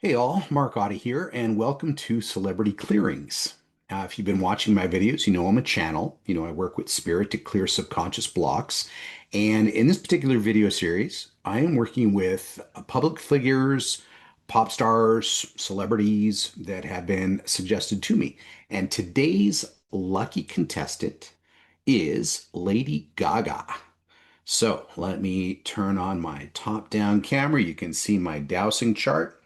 Hey all, Mark Audie here, and welcome to Celebrity Clearings. If you've been watching my videos, you know I'm a channel. I work with spirit to clear subconscious blocks. And in this particular video series, I am working with public figures, pop stars, celebrities that have been suggested to me. And today's lucky contestant is Lady Gaga. So let me turn on my top-down camera. You can see my dowsing chart.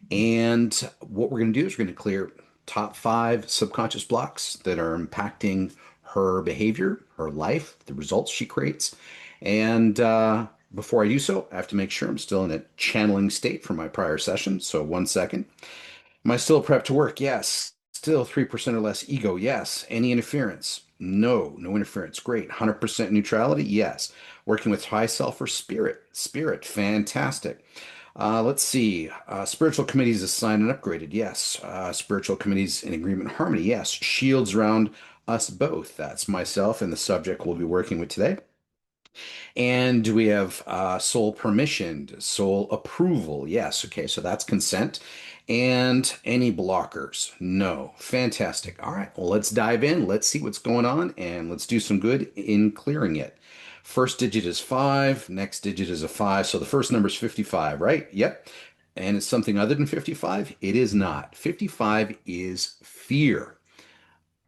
And what we're going to do is we're going to clear top five subconscious blocks that are impacting her behavior, her life, the results she creates. And before I do so, I have to make sure I'm still in a channeling state from my prior session. So 1 second. Am I still prepped to work? Yes. Still 3% or less ego? Yes. Any interference? No. No interference. Great. 100% neutrality? Yes. Working with high self or spirit? Spirit. Fantastic. Let's see. Spiritual committees assigned and upgraded. Yes. Spiritual committees in agreement and harmony. Yes. Shields around us both. That's myself and the subject we'll be working with today. And do we have soul permission, soul approval? Yes. Okay. So that's consent. And any blockers? No. Fantastic. All right. Well, let's dive in. Let's see what's going on and let's do some good in clearing it. First digit is five. Next digit is a five. So the first number is 55, right? Yep. And it's something other than 55? It is not. 55 is fear.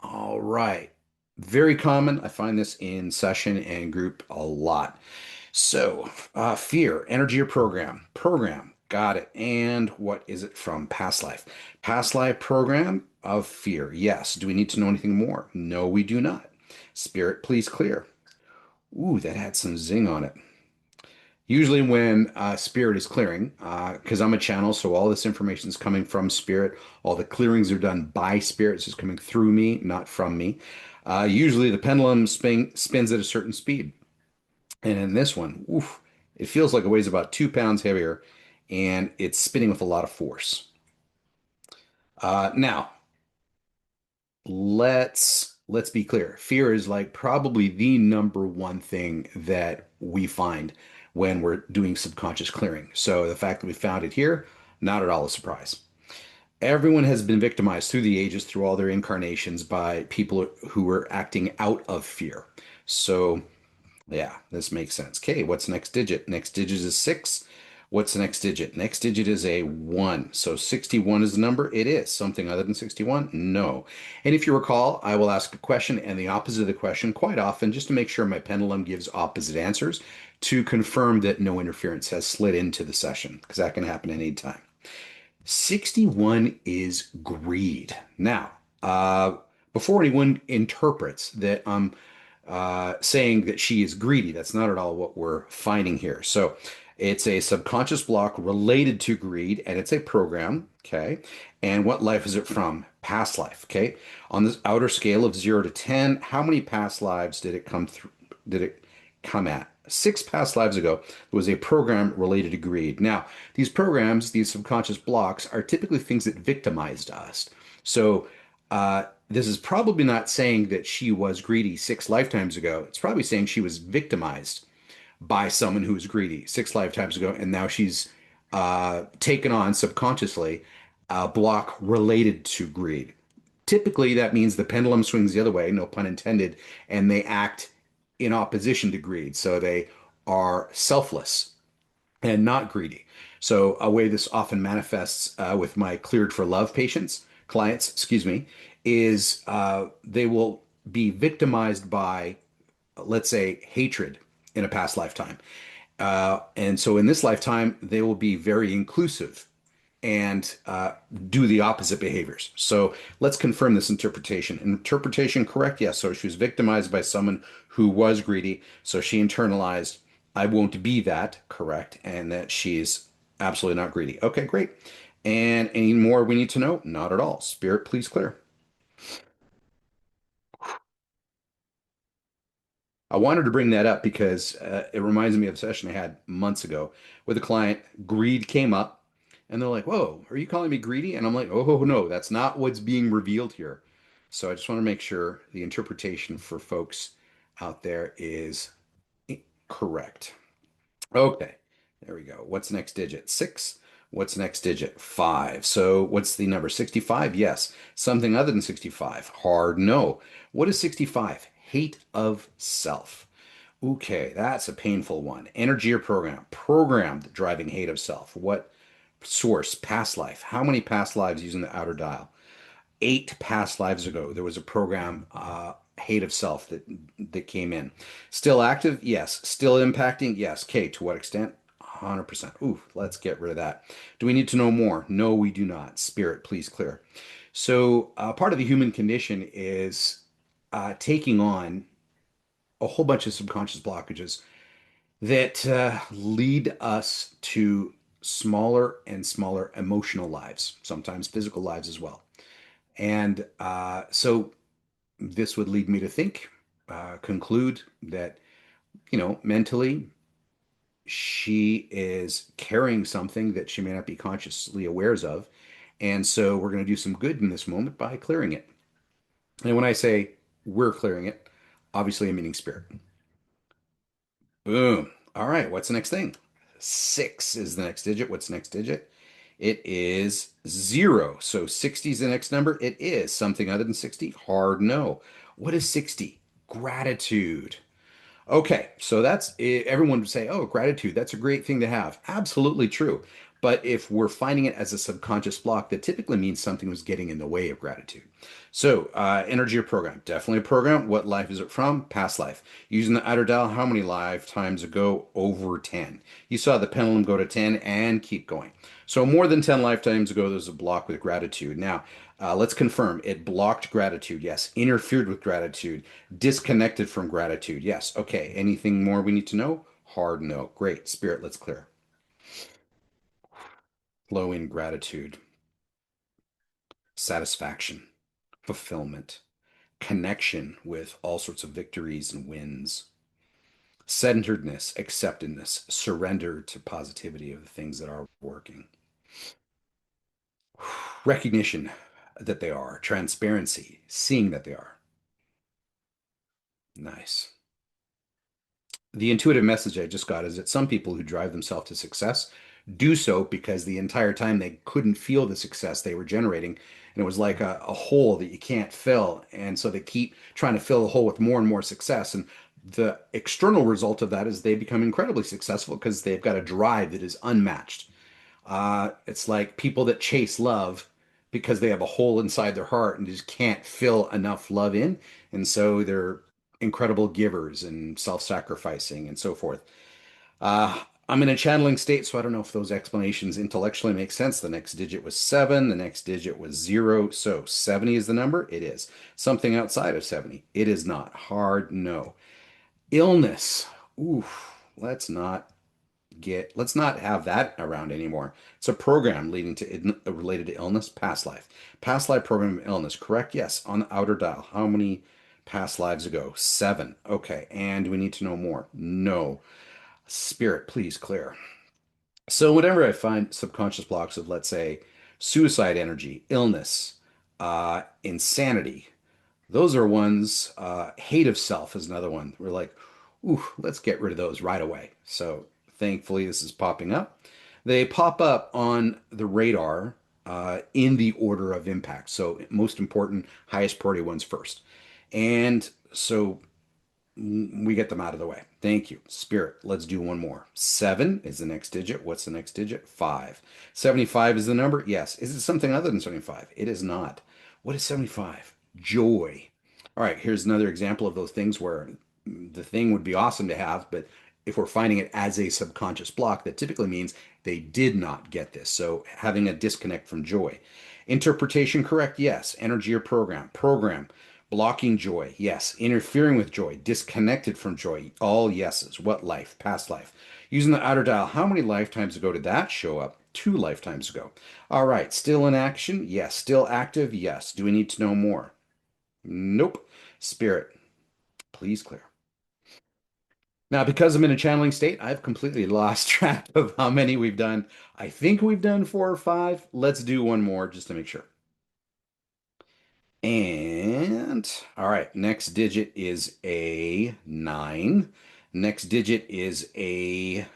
All right. Very common. I find this in session and group a lot. So, fear, energy or program? Program. Got it. And what is it from? Past life. Past life program of fear. Yes. Do we need to know anything more? No, we do not. Spirit, please clear. Ooh, that had some zing on it. Usually, when spirit is clearing, because I'm a channel, so all this information is coming from spirit. All the clearings are done by spirit. It's just coming through me, not from me. Usually, the pendulum spins at a certain speed. And in this one, oof, it feels like it weighs about 2 pounds heavier and it's spinning with a lot of force. Now, let's be clear. Fear is like probably the number one thing that we find when we're doing subconscious clearing. So the fact that we found it here, not at all a surprise. Everyone has been victimized through the ages, through all their incarnations by people who were acting out of fear. So yeah, this makes sense. Okay, what's next digit? Next digit is six. What's the next digit? Next digit is a one. So 61 is the number. It is something other than 61? No. And if you recall, I will ask a question and the opposite of the question quite often just to make sure my pendulum gives opposite answers to confirm that no interference has slid into the session because that can happen any time. 61 is greed. Now, before anyone interprets that I'm saying that she is greedy, that's not at all what we're finding here. So it's a subconscious block related to greed, and it's a program. Okay. And what life is it from? Past life. Okay. On this outer scale of 0 to 10, how many past lives did it come through? Did it come at? 6 past lives ago, there was a program related to greed. Now, these programs, these subconscious blocks, are typically things that victimized us. So, this is probably not saying that she was greedy 6 lifetimes ago. It's probably saying she was victimized by someone who was greedy 6 lifetimes ago, and now she's taken on subconsciously a block related to greed. Typically, that means the pendulum swings the other way, no pun intended, and they act in opposition to greed. So they are selfless and not greedy. So a way this often manifests with my cleared for love clients, excuse me, is they will be victimized by, let's say, hatred in a past lifetime. And so in this lifetime, they will be very inclusive and do the opposite behaviors. So let's confirm this interpretation. Interpretation correct? Yes. So she was victimized by someone who was greedy. So she internalized, I won't be that, correct? And that she's absolutely not greedy. Okay, great. And any more we need to know? Not at all. Spirit, please clear. I wanted to bring that up because it reminds me of a session I had months ago with a client. Greed came up, and they're like, "Whoa, are you calling me greedy?" And I'm like, "Oh, no, that's not what's being revealed here." So I just want to make sure the interpretation for folks out there is correct. Okay, there we go. What's next digit? Six. What's the next digit? 5. So what's the number? 65? Yes. Something other than 65? Hard no. What is 65? Hate of self. Okay, that's a painful one. Energy or program? Programmed driving hate of self. What source? Past life. How many past lives using the outer dial? 8 past lives ago, there was a program, Hate of Self, that came in. Still active? Yes. Still impacting? Yes. Okay, to what extent? 100%. Ooh, let's get rid of that. Do we need to know more? No, we do not. Spirit, please clear. So, part of the human condition is taking on a whole bunch of subconscious blockages that lead us to smaller and smaller emotional lives, sometimes physical lives as well. And so this would lead me to think, conclude that, mentally, she is carrying something that she may not be consciously aware of. And so we're going to do some good in this moment by clearing it. And when I say we're clearing it, obviously I'm meaning spirit. Boom. All right. What's the next thing? 6 is the next digit. What's the next digit? It is 0. So 60 is the next number. It is something other than 60. Hard no. What is 60? Gratitude. Okay, so that's everyone would say, oh, gratitude, that's a great thing to have. Absolutely true. But if we're finding it as a subconscious block, that typically means something was getting in the way of gratitude. So, energy or program? Definitely a program. What life is it from? Past life. Using the outer dial, how many lifetimes ago? Over 10. You saw the pendulum go to 10 and keep going. So, more than 10 lifetimes ago, there's a block with gratitude. Now, let's confirm it blocked gratitude. Yes. Interfered with gratitude. Disconnected from gratitude. Yes. Okay. Anything more we need to know? Hard no. Great. Spirit, let's clear. Flow in gratitude, satisfaction, fulfillment, connection with all sorts of victories and wins, centeredness, acceptedness, surrender to positivity of the things that are working, recognition that they are, transparency, seeing that they are. Nice. The intuitive message I just got is that some people who drive themselves to success do so because the entire time they couldn't feel the success they were generating. And it was like a hole that you can't fill. And so they keep trying to fill the hole with more and more success. And the external result of that is they become incredibly successful because they've got a drive that is unmatched. It's like people that chase love because they have a hole inside their heart and just can't fill enough love in. And so they're incredible givers and self-sacrificing and so forth. I'm in a channeling state, so I don't know if those explanations intellectually make sense. The next digit was 7, the next digit was 0. So 70 is the number? It is. Something outside of 70? It is not. Hard no. Illness. Oof. Let's not have that around anymore. It's a program leading to related to illness, past life. Past life program of illness, correct? Yes, on the outer dial. How many past lives ago? 7. Okay, and do we need to know more? No. Spirit, please clear. So whenever I find subconscious blocks of, let's say, suicide energy, illness, insanity, those are ones. Hate of self is another one. We're like, ooh, let's get rid of those right away. So thankfully, this is popping up. They pop up on the radar in the order of impact. So most important, highest priority ones first. And so we get them out of the way. Thank you. Spirit, let's do one more. 7 is the next digit. What's the next digit? 5. 75 is the number? Yes. Is it something other than 75? It is not. What is 75? Joy. All right, here's another example of those things where the thing would be awesome to have, but if we're finding it as a subconscious block, that typically means they did not get this. So having a disconnect from joy. Interpretation correct? Yes. Energy or program? Program. Blocking joy, yes. Interfering with joy, disconnected from joy, all yeses. What life? Past life. Using the outer dial, how many lifetimes ago did that show up? 2 lifetimes ago. All right, still in action? Yes. Still active? Yes. Do we need to know more? Nope. Spirit, please clear. Now, because I'm in a channeling state, I've completely lost track of how many we've done. I think we've done 4 or 5. Let's do one more just to make sure. And all right, next digit is a 9. Next digit is a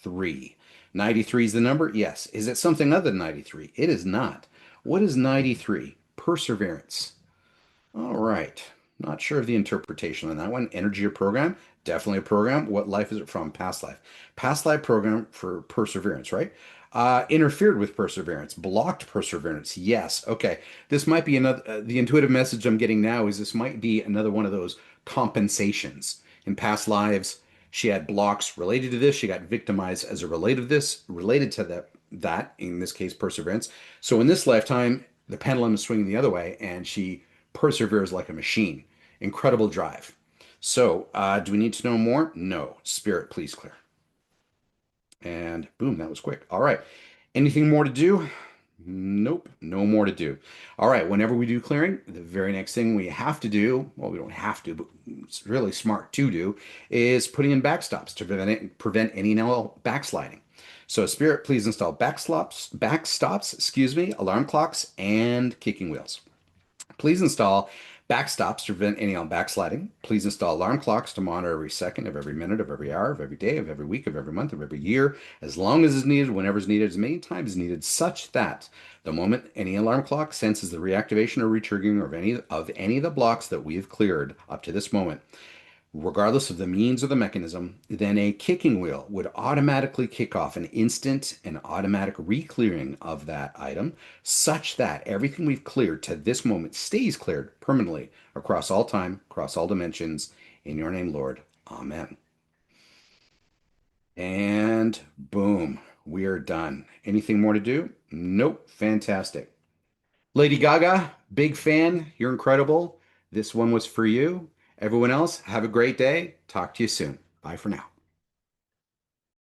3. 93 is the number? Yes. Is it something other than 93? It is not. What is 93? Perseverance. All right. Not sure of the interpretation on that one. Energy or program? Definitely a program. What life is it from? Past life. Past life program for perseverance, right? Interfered with perseverance, blocked perseverance. Yes. Okay. This might be another, the intuitive message I'm getting now is this might be another one of those compensations. In past lives, she had blocks related to this. She got victimized as a related to this, related to that, in this case, perseverance. So in this lifetime, the pendulum is swinging the other way, and she perseveres like a machine. Incredible drive. So, do we need to know more? No. Spirit, please clear. And boom, that was quick. All right. Anything more to do? Nope, no more to do. All right, whenever we do clearing, the very next thing we have to do, well, we don't have to, but it's really smart to do, is putting in backstops to prevent any and all backsliding. So, Spirit, please install backstops, excuse me, alarm clocks, and kicking wheels. Please install backstops to prevent any on backsliding. Please install alarm clocks to monitor every second of every minute of every hour of every day of every week of every month of every year, as long as is needed, whenever is needed, as many times as needed, such that the moment any alarm clock senses the reactivation or retriggering of any of the blocks that we have cleared up to this moment, regardless of the means or the mechanism, then a kicking wheel would automatically kick off an instant and automatic re-clearing of that item, such that everything we've cleared to this moment stays cleared permanently across all time, across all dimensions. In your name, Lord. Amen. And boom, we are done. Anything more to do? Nope. Fantastic. Lady Gaga, big fan. You're incredible. This one was for you. Everyone else, have a great day. Talk to you soon. Bye for now.